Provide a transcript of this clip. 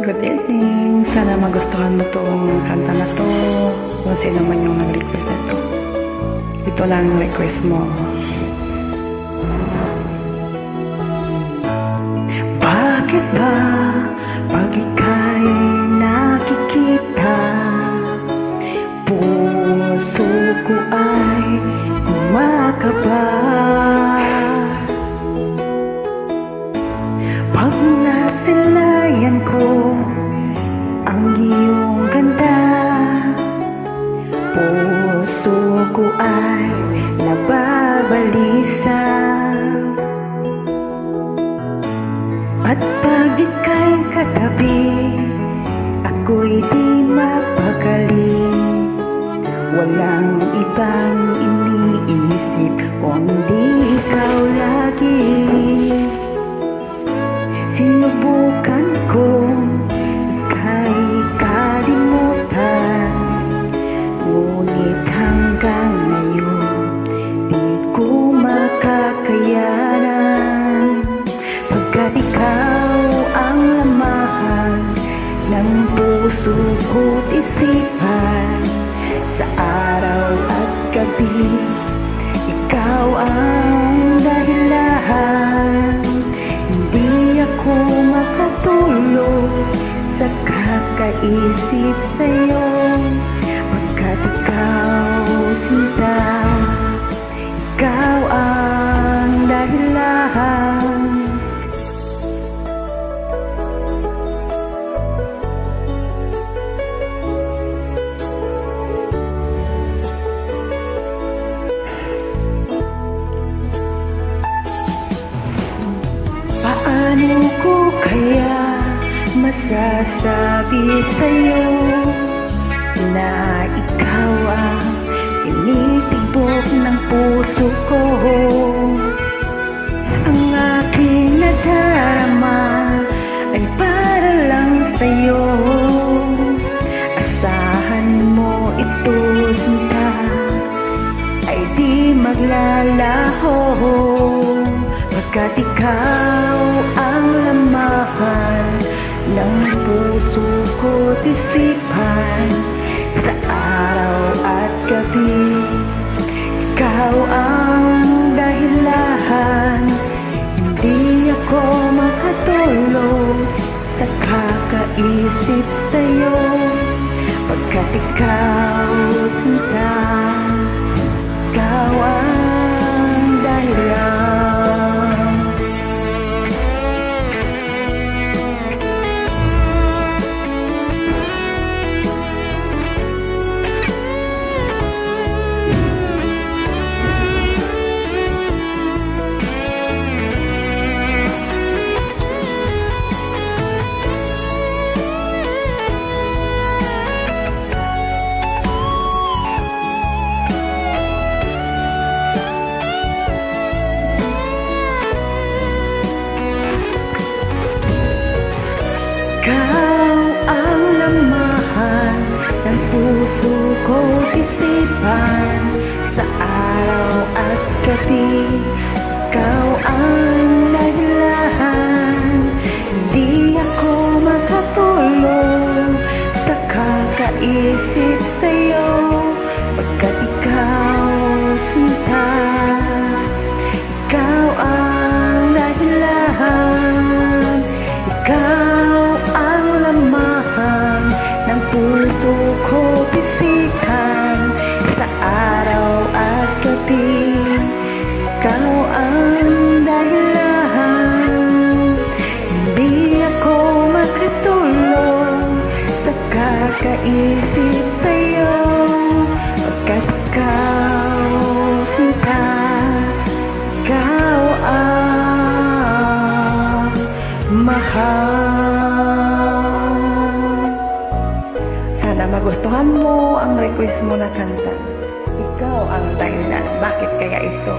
Good evening. Sana magustuhan mo tong kanta na to. Kung sino man yung nag-request na to. Ito lang ang request mo. Bakit ba pag ika'y nakikita, puso ko ay kumakaba? Pag nasilayan ko ang iyong ganda, puso ko ay nababalisa. At pag ika'y katabi, ako'y di mapakali. Walang ibang iniisip kundi ikaw lagi. Sinubukan kong ika'y kalimutan, ngunit hanggang ngayon di ko makakayanan. Pagkat ikaw ang lamahan ng puso ko't isipan, sa araw at gabi ikaw ang dahilan. Hindi ako makatulog sa kakaisip sa'yo, pagkat ikaw sinta, ikaw ang dahilan. Paano ko kaya masasabi sa'yo na ikaw ang tinitibok ng puso ko? Ang aking nadarama ay para lang sa'yo. Asahan mo ito, sinta, ay di maglalaho, pagkat ikaw ang lamahan ng puso ko't isipan, sa araw at gabi ikaw ang dahilan. Hindi ako makatulog sa kakaisip sa'yo, pagkat ikaw sinta, ikaw ang dahilan. Ikaw ang lamahan ng puso ko't isipan, sa araw at gabi ikaw ang dahilan. Hindi ako makatulog sa kakaisip sa'yo, pagkat ikaw sinta, ikaw ang dahilan. Ikaw ang lamahan ng puso ko't isipan, sa araw at gabi ikaw ang dahilan. Hindi ako makatulog sa kakaisip sa'yo, pagkat ikaw sinta, ikaw ang mahal. Sana magustuhan mo ang request mo na kanta. Ikaw ang dahilan. Bakit kaya ito?